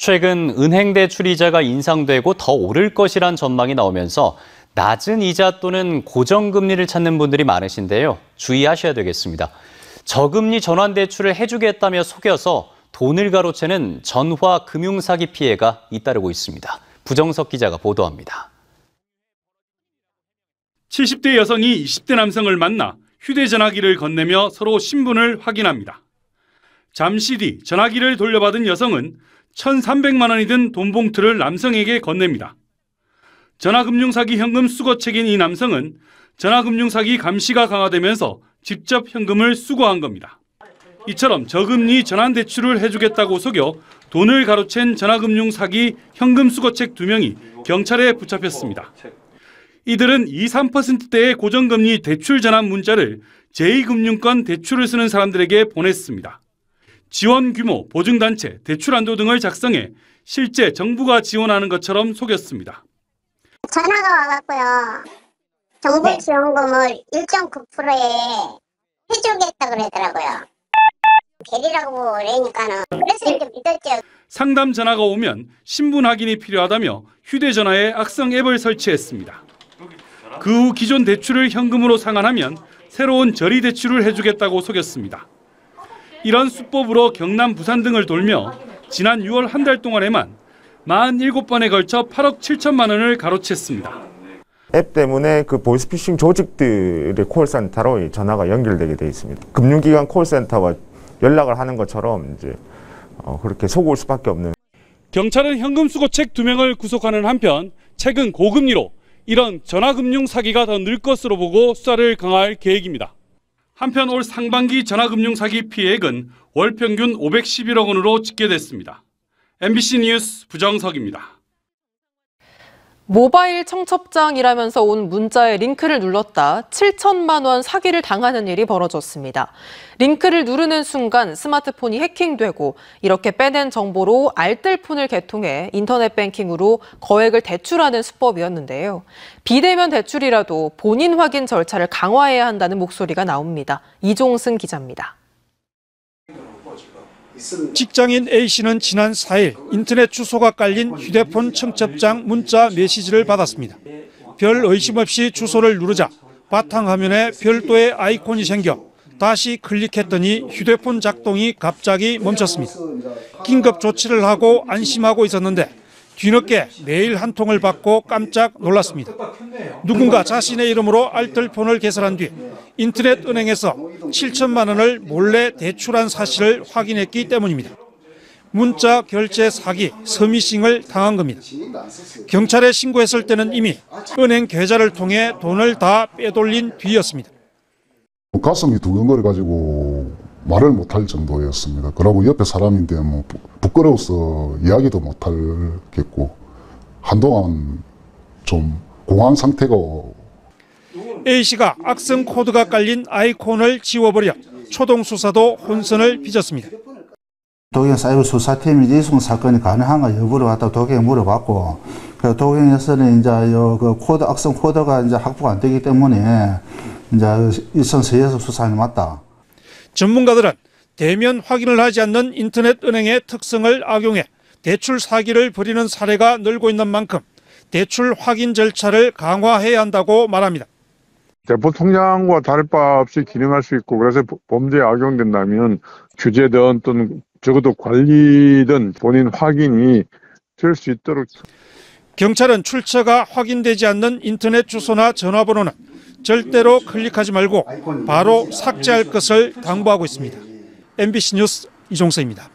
최근 은행 대출 이자가 인상되고 더 오를 것이란 전망이 나오면서 낮은 이자 또는 고정금리를 찾는 분들이 많으신데요. 주의하셔야 되겠습니다. 저금리 전환대출을 해주겠다며 속여서 돈을 가로채는 전화 금융사기 피해가 잇따르고 있습니다. 부정석 기자가 보도합니다. 70대 여성이 20대 남성을 만나 휴대전화기를 건네며 서로 신분을 확인합니다. 잠시 뒤 전화기를 돌려받은 여성은 1,300만 원이 든 돈 봉투를 남성에게 건넵니다. 전화금융사기 현금 수거책인 이 남성은 전화금융사기 감시가 강화되면서 직접 현금을 수거한 겁니다. 이처럼 저금리 전환대출을 해주겠다고 속여 돈을 가로챈 전화금융사기 현금 수거책 2명이 경찰에 붙잡혔습니다. 이들은 2, 3%대의 고정금리 대출 전환 문자를 제2금융권 대출을 쓰는 사람들에게 보냈습니다. 지원 규모, 보증단체, 대출한도 등을 작성해 실제 정부가 지원하는 것처럼 속였습니다. 전화가 와갖고요. 정부 지원금을 1.9%에 해주겠다 그러더라고요. 대리라고 그러니까는 그래서 이렇게 믿었죠. 상담 전화가 오면 신분 확인이 필요하다며 휴대전화에 악성 앱을 설치했습니다. 그 후 기존 대출을 현금으로 상환하면 새로운 저리 대출을 해주겠다고 속였습니다. 이런 수법으로 경남, 부산 등을 돌며 지난 6월 한 달 동안에만 47번에 걸쳐 8억 7천만 원을 가로챘습니다. 앱 때문에 그 보이스피싱 조직들의 콜센터로 전화가 연결되게 돼 있습니다. 금융기관 콜센터와 연락을 하는 것처럼 이제 그렇게 속을 수밖에 없는. 경찰은 현금 수거책 2명을 구속하는 한편 최근 고금리로 이런 전화금융 사기가 더 늘 것으로 보고 수사를 강화할 계획입니다. 한편 올 상반기 전화금융 사기 피해액은 월 평균 511억 원으로 집계됐습니다. MBC 뉴스 부정석입니다. 모바일 청첩장이라면서 온 문자에 링크를 눌렀다 7천만 원 사기를 당하는 일이 벌어졌습니다. 링크를 누르는 순간 스마트폰이 해킹되고 이렇게 빼낸 정보로 알뜰폰을 개통해 인터넷 뱅킹으로 거액을 대출하는 수법이었는데요. 비대면 대출이라도 본인 확인 절차를 강화해야 한다는 목소리가 나옵니다. 이종승 기자입니다. 직장인 A씨는 지난 4일 인터넷 주소가 깔린 휴대폰 청첩장 문자 메시지를 받았습니다. 별 의심 없이 주소를 누르자 바탕화면에 별도의 아이콘이 생겨 다시 클릭했더니 휴대폰 작동이 갑자기 멈췄습니다. 긴급 조치를 하고 안심하고 있었는데 뒤늦게 메일 한 통을 받고 깜짝 놀랐습니다. 누군가 자신의 이름으로 알뜰폰을 개설한 뒤 인터넷 은행에서 7천만 원을 몰래 대출한 사실을 확인했기 때문입니다. 문자 결제 사기, 서미싱을 당한 겁니다. 경찰에 신고했을 때는 이미 은행 계좌를 통해 돈을 다 빼돌린 뒤였습니다. 가슴이 두근거려가지고 말을 못할 정도였습니다. 그러고 옆에 사람인데 뭐 부끄러워서 이야기도 못하겠고 한동안 좀 공황 상태고. A씨가 악성 코드가 깔린 아이콘을 지워버려 초동 수사도 혼선을 빚었습니다. 도경 사이버 수사팀이 이송 사건이 가능한가 여부를 갖다 도경에 물어봤고, 그 도경에서는 이제 그 코드 악성 코드가 이제 확보가 안 되기 때문에 이제 일선 서해에서 수사하는 게 맞다. 전문가들은 대면 확인을 하지 않는 인터넷 은행의 특성을 악용해 대출 사기를 벌이는 사례가 늘고 있는 만큼 대출 확인 절차를 강화해야 한다고 말합니다. 대포 통장과 다를 바 없이 기능할 수 있고 그래서 범죄에 악용된다면 규제든 또는 적어도 관리든 본인 확인이 될 수 있도록. 경찰은 출처가 확인되지 않는 인터넷 주소나 전화번호는 절대로 클릭하지 말고 바로 삭제할 것을 당부하고 있습니다. MBC 뉴스 이종서입니다.